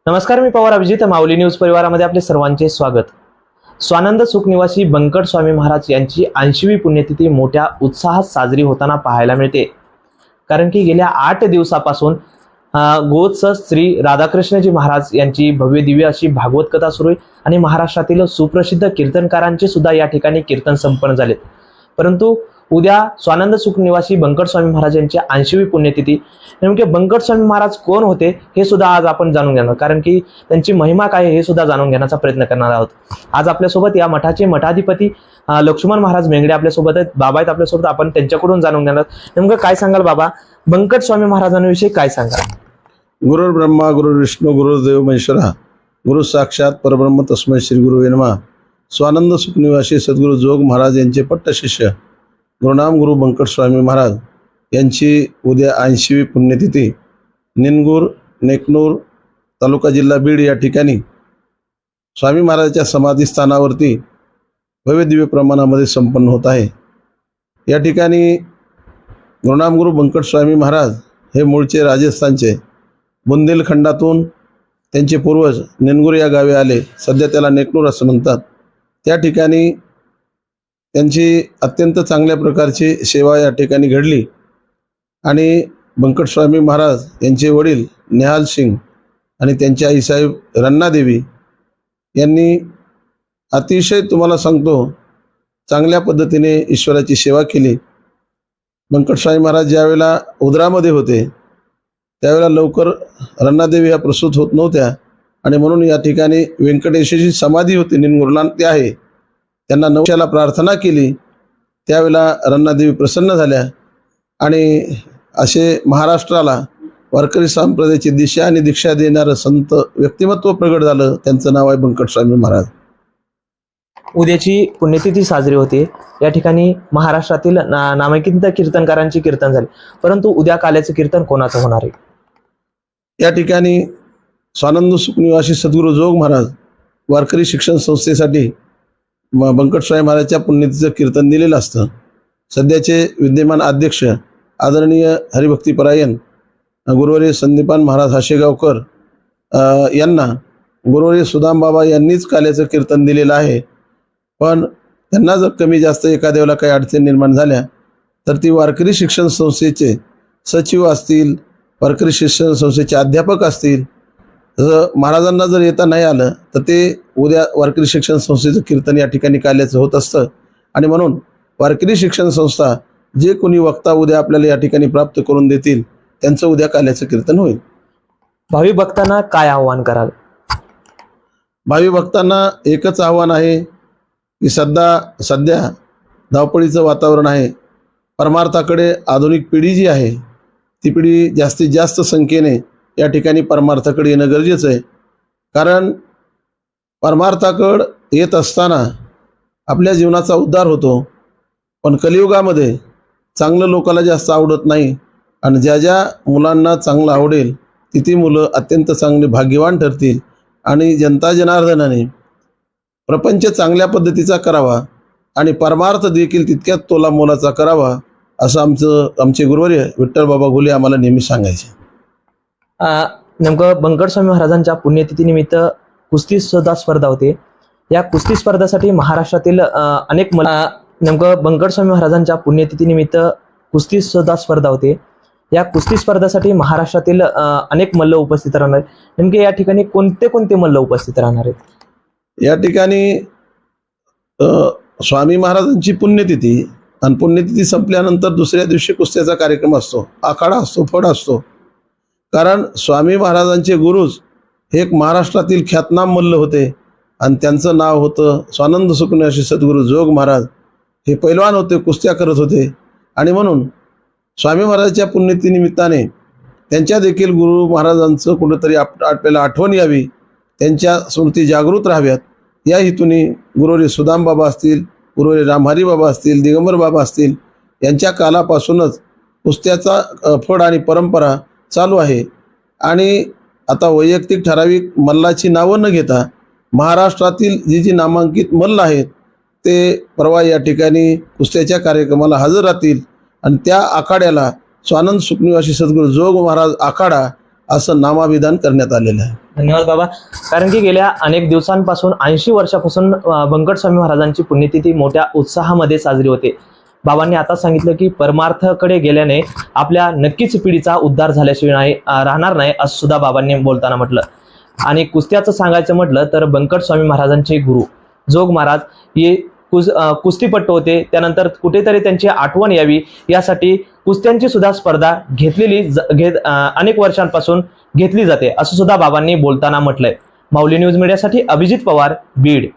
नमस्कार, मी पवार अभिजित. माऊली न्यूज परिवारामध्ये आपले सर्वांचे स्वागत. स्वानंद सुख निवासी बंकट स्वामी महाराज यांची 80वी पुण्यतिथी मोठ्या उत्साहात साजरी होताना पाहायला मिळते. कारण की गेल्या 8 दिवसापासून गोत्स श्री राधाकृष्णजी महाराज यांची भव्य दिव्य अशी भागवत कथा सुरू आहे आणि महाराष्ट्रातील सुप्रसिद्ध कीर्तनकारांचे सुद्धा या ठिकाणी कीर्तन संपन्न झालेत. परंतु उद्या स्वानंद सुख निवासी बंकट स्वामी महाराज यांची 80वी पुण्यतिथी. नेमके बंकट स्वामी महाराज कोण होते हे सुद्धा आज आपण जाणून घेणार, कारण की त्यांची महिमा काय हे सुद्धा जाणून घेण्याचा प्रयत्न करणार आहोत. आज आपल्यासोबत या मठाचे मठाधिपती लक्ष्मण महाराज मेंगडे आपल्यासोबत आहेत. बाबा आहेत आपल्यासोबत, आपण त्यांच्याकडून जाणून घेणार. नेमकं काय सांगाल बाबा, बंकट स्वामी महाराजांविषयी काय सांगाल? गुरुर् ब्रह्मा गुरुर्विष्णू गुरुर्देव महेश्वरा गुरु साक्षात परब्रह्म तस्मै श्री गुरुवे नमः. स्वानंद सुख निवासी सद्गुरु जोग महाराज यांचे पट्ट शिष्य गुरुनाम गुरु बंकट स्वामी महाराज यांची उद्या 80वी पुण्यतिथी निनगूर नेकनूर तालुका जिल्हा बीड या ठिकाणी स्वामी महाराजांच्या समाधीस्थानावरती भव्य दिव्य प्रमाणामध्ये संपन्न होत आहे. या ठिकाणी गुरुनाम गुरु बंकट स्वामी महाराज हे मूळचे राजस्थानचे बुंदेलखंडातून त्यांचे पूर्वज निनगूर या गावी आले. सध्या त्याला नेकनूर असं म्हणतात. त्या ठिकाणी त्यांची अत्यंत चांगल्या प्रकारची सेवा या ठिकाणी घडली आणि बंकट स्वामी महाराज यांचे वडील निहाल सिंग आणि त्यांची आईसाहेब रन्नादेवी यांनी अतिशय तुम्हाला सांगतो चांगल्या पद्धतीने ईश्वराची सेवा केली. बंकट स्वामी महाराज ज्यावेळेला उदरामध्ये होते त्यावेळेला लवकर रन्नादेवी ह्या प्रसूत होत नव्हत्या आणि म्हणून या ठिकाणी व्यंकटेशाची समाधी होती निनगुरला, ते आहे. त्यांना नवशाला प्रार्थना केली, त्यावेळेला रन्नादेवी प्रसन्न झाल्या आणि असे महाराष्ट्राला वारकरी संप्रदायाची दिशा आणि दीक्षा देणारं संत व्यक्तिमत्व प्रगट झालं. त्यांचं नाव आहे बंकट स्वामी महाराज. उद्याची पुण्यतिथी साजरी होते. या ठिकाणी महाराष्ट्रातील नामांकित कीर्तनकारांची कीर्तन झाले. परंतु उद्या काल्याचं कीर्तन कोणाचं होणार आहे? या ठिकाणी स्वानंद सुख निवासी सद्गुरू जोग महाराज वारकरी शिक्षण संस्थेसाठी बंकट स्वामी महाराजच्या पुण्यतिथीचं कीर्तन दिलेलं असतं. सध्याचे विद्यमान अध्यक्ष आदरणीय हरिभक्तीपरायण गुरुवर्य संदीपान महाराज हाशेगावकर यांना गुरुवर्य सुदाम बाबा यांनीच काल्याचं कीर्तन दिलेलं आहे. पण त्यांना जर कमी जास्त एखाद्या वेळेला काही अडचणी निर्माण झाल्या तर ती वारकरी शिक्षण संस्थेचे सचिव असतील, वारकरी शिक्षण संस्थेचे अध्यापक असतील, महाराजांना जर येता नाही आलं तर ते उद्या वारकरी शिक्षण संस्थेचं कीर्तन या ठिकाणी काल्याचं होत असतं. आणि म्हणून वारकरी शिक्षण संस्था जे कोणी वक्ता उद्या आपल्याला या ठिकाणी प्राप्त करून देतील त्यांचं उद्या काल्याचं कीर्तन होईल. भावी भक्तांना काय आव्हान कराल? भावी भक्तांना एकच आव्हान आहे की सध्या धावपळीचं वातावरण आहे. परमार्थाकडे आधुनिक पिढी जी आहे ती पिढी जास्तीत जास्त संख्येने या ठिकाणी परमार्थाकडे येणं गरजेचं आहे. कारण परमार्थाकडे येत असताना आपल्या जीवनाचा उद्धार होतो. पण कलियुगामध्ये चांगलं लोकांना जास्त आवडत नाही आणि ज्या ज्या मुलांना चांगलं आवडेल ती मुलं अत्यंत चांगली भाग्यवान ठरतील आणि जनता जनार्दनाने प्रपंच चांगल्या पद्धतीचा करावा आणि परमार्थ देखील तितक्याच तोला मोलाचा करावा असं आमचे गुरुवर्य विठ्ठल बाबा घुले आम्हाला नेहमी सांगायचे. नेमकं बंकट स्वामी महाराजांच्या पुण्यतिथीनिमित्त कुस्ती सुद्धा स्पर्धा होते. या कुस्ती स्पर्धेसाठी महाराष्ट्रातील अनेक नेमकं बंकट स्वामी महाराजांच्या पुण्यतिथीनिमित्त कुस्ती सुद्धा स्पर्धा होते. या कुस्ती स्पर्धेसाठी महाराष्ट्रातील अनेक मल्ल उपस्थित राहणार आहेत. नेमके या ठिकाणी कोणते मल्ल उपस्थित राहणार आहेत? या ठिकाणी स्वामी महाराजांची पुण्यतिथी आणि पुण्यतिथी संपल्यानंतर दुसऱ्या दिवशी कुस्त्याचा कार्यक्रम असतो, आखाडा असतो, फड असतो. कारण स्वामी महाराजांचे गुरुज हे एक महाराष्ट्रातील ख्यातनाम मल्ल होते आणि त्यांचं नाव होतं स्वानंद सुख निवासी सद्गुरू जोग महाराज. हे पैलवान होते, कुस्त्या करत होते आणि म्हणून स्वामी महाराजांच्या पुण्यतिथीनिमित्ताने त्यांच्या देखील गुरु महाराजांचं कुठंतरी आपल्याला आठवण यावी, त्यांच्या स्मृती जागृत राहाव्यात या हेतूने गुरुवर्य सुदाम बाबा असतील, गुरुवर्य रामहरी बाबा असतील, दिगंबर बाबा असतील यांच्या कालापासूनच कुस्त्याचा फड आणि परंपरा चालू आहे. आणि आता वैयक्तिक ठराविक मल्लाची नावं न घेता महाराष्ट्रातील जी नामांकित मल्ल आहेत ते परवा या ठिकाणी कुस्त्याच्या कार्यक्रमाला हजर राहतील आणि त्या आखाड्याला स्वानंद सुख निवासी सद्गुरू जोग महाराज आखाडा असं नामाभिधान करण्यात आलेलं आहे. धन्यवाद बाबा. कारण की गेल्या अनेक दिवसांपासून 80 वर्षापासून बंकट स्वामी महाराजांची पुण्यतिथी मोठ्या उत्साहामध्ये साजरी होते. बाबांनी आता सांगितलं की परमार्थाकडे गेल्याने आपल्या नक्कीच पिढीचा उद्धार झाल्याशिवाय राहणार नाही असं सुद्धा बाबांनी बोलताना म्हटलं. आणि कुस्त्याचं सांगायचं म्हटलं तर बंकट स्वामी महाराजांचे गुरु जोग महाराज हे कुस्तीपट्टू होते. त्यानंतर कुठेतरी त्यांची आठवण यावी यासाठी कुस्त्यांची सुद्धा स्पर्धा अनेक वर्षांपासून घेतली जाते असं सुद्धा बाबांनी बोलताना म्हटलंय. माऊली न्यूज मीडियासाठी अभिजित पवार, बीड.